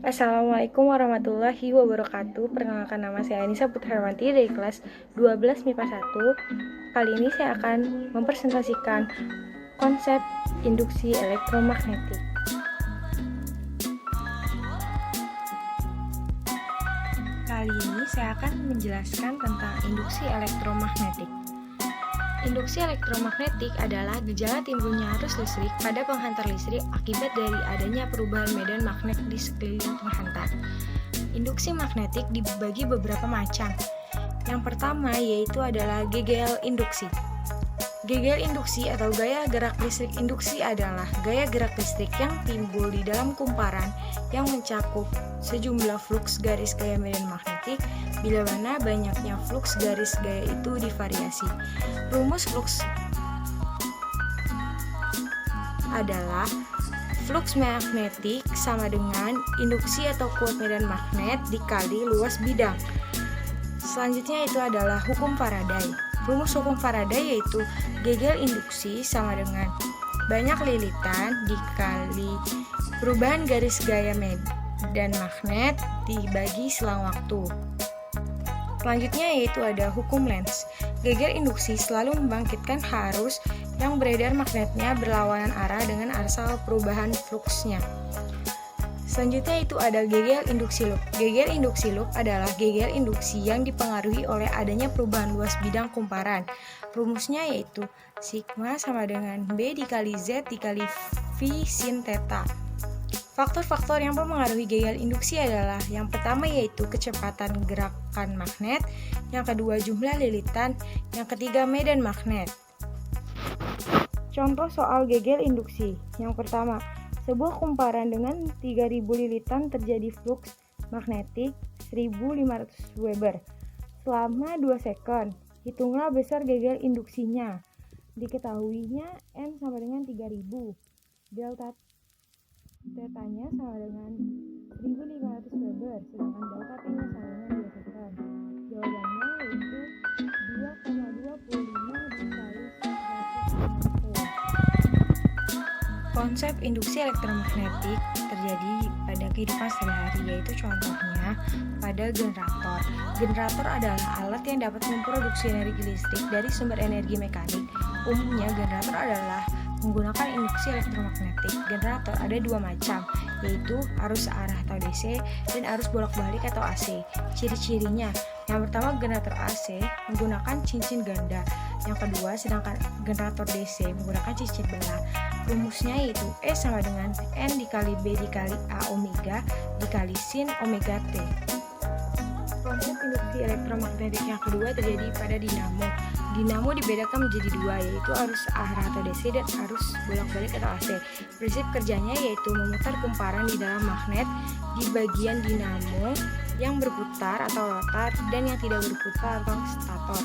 Assalamualaikum warahmatullahi wabarakatuh. Perkenalkan, nama saya Anissa Putrawanti dari kelas 12 MIPA 1. Kali ini saya akan mempresentasikan konsep induksi elektromagnetik. Kali ini saya akan menjelaskan tentang induksi elektromagnetik. Induksi elektromagnetik adalah gejala timbulnya arus listrik pada penghantar listrik akibat dari adanya perubahan medan magnet di sekeliling penghantar. Induksi magnetik dibagi beberapa macam. Yang pertama yaitu adalah GGL induksi. GGL induksi atau gaya gerak listrik induksi adalah gaya gerak listrik yang timbul di dalam kumparan yang mencakup sejumlah fluks garis gaya medan magnetik bila mana banyaknya fluks garis gaya itu divariasi. Rumus fluks adalah fluks magnetik sama dengan induksi atau kuat medan magnet dikali luas bidang. Selanjutnya itu adalah hukum Faraday. Rumus hukum Faraday yaitu GGL induksi sama dengan banyak lilitan dikali perubahan garis gaya medan magnet dibagi selang waktu. Selanjutnya yaitu ada hukum Lenz. GGL induksi selalu membangkitkan arus yang beredar magnetnya berlawanan arah dengan asal perubahan fluksnya. Selanjutnya itu ada GGL induksi loop. GGL induksi loop adalah GGL induksi yang dipengaruhi oleh adanya perubahan luas bidang kumparan. Rumusnya yaitu sigma sama dengan B dikali Z dikali V sin theta. Faktor-faktor yang mempengaruhi GGL induksi adalah yang pertama yaitu kecepatan gerakan magnet, yang kedua jumlah lilitan, yang ketiga medan magnet. Contoh soal GGL induksi. Yang pertama, sebuah kumparan dengan 3000 lilitan terjadi fluks magnetik 1500 Weber selama 2 sekon. Hitunglah besar GGL induksinya. Diketahuinya N sama dengan 3000. Delta tetanya sama dengan 1500 Weber, sedangkan delta T-nya sama dengan 2 sekon. Jawabannya yaitu 2,25 dikali 150. Konsep induksi elektromagnetik terjadi pada kehidupan sehari-hari, yaitu contohnya pada generator. Generator adalah alat yang dapat memproduksi energi listrik dari sumber energi mekanik. Umumnya generator adalah menggunakan induksi elektromagnetik. Generator ada dua macam, yaitu arus arah atau DC dan arus bolak-balik atau AC. Ciri-cirinya, yang pertama generator AC menggunakan cincin ganda. Yang kedua, sedangkan generator DC menggunakan cincin belah. Rumusnya yaitu E sama dengan N dikali B dikali A omega dikali sin omega T. Konsep induksi elektromagnetik yang kedua terjadi pada dinamo. Dinamo dibedakan menjadi dua, yaitu arus arah atau DC dan arus bolak-balik atau AC. Prinsip kerjanya yaitu memutar kumparan di dalam magnet di bagian dinamo yang berputar atau rotor dan yang tidak berputar atau stator.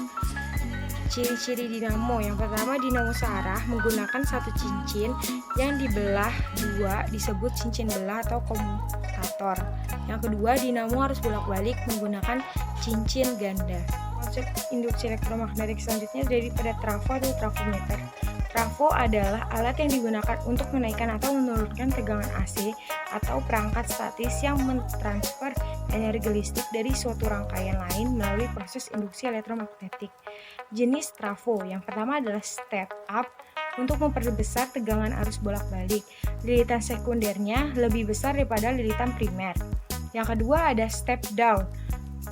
Ciri-ciri dinamo, yang pertama dinamo searah menggunakan satu cincin yang dibelah dua disebut cincin belah atau komutator. Yang kedua, dinamo harus bolak-balik menggunakan cincin ganda. Konsep induksi elektromagnetik selanjutnya dari pada trafo atau trafometer. Trafo adalah alat yang digunakan untuk menaikkan atau menurunkan tegangan AC atau perangkat statis yang mentransfer energi listrik dari suatu rangkaian lain melalui proses induksi elektromagnetik. Jenis trafo, yang pertama adalah step up untuk memperbesar tegangan arus bolak-balik. Lilitan sekundernya lebih besar daripada lilitan primer. Yang kedua ada step down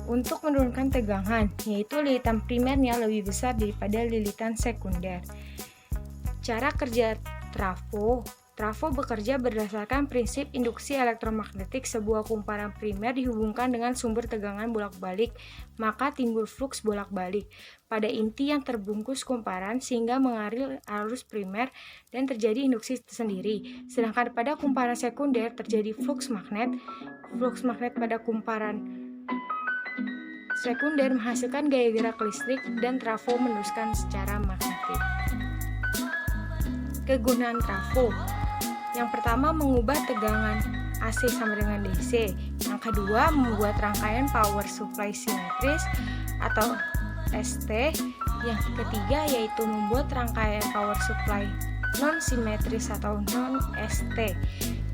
untuk menurunkan tegangan, yaitu lilitan primernya lebih besar daripada lilitan sekunder. Cara kerja trafo. Trafo bekerja berdasarkan prinsip induksi elektromagnetik. Sebuah kumparan primer dihubungkan dengan sumber tegangan bolak-balik, maka timbul fluks bolak-balik pada inti yang terbungkus kumparan sehingga mengalir arus primer dan terjadi induksi tersendiri. Sedangkan pada kumparan sekunder terjadi fluks magnet. Fluks magnet pada kumparan sekunder menghasilkan gaya gerak listrik dan trafo meneruskan secara magnetik. Kegunaan trafo. Yang pertama, mengubah tegangan AC sama dengan DC. Yang kedua, membuat rangkaian power supply simetris atau ST. Yang ketiga yaitu membuat rangkaian power supply non simetris atau non ST.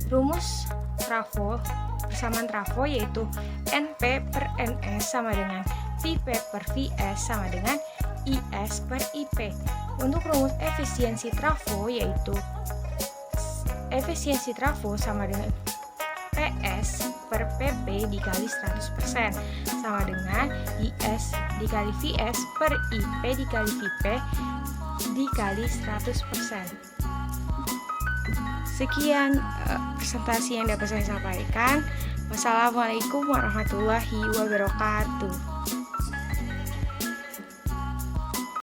Rumus trafo yaitu NP per NS sama dengan VP per VS sama dengan IS per IP. Untuk rumus efisiensi trafo yaitu efisiensi trafo sama dengan PS per PP dikali 100% sama dengan IS dikali VS per IP dikali VP dikali 100%. Sekian presentasi yang dapat saya sampaikan. Wassalamualaikum warahmatullahi wabarakatuh.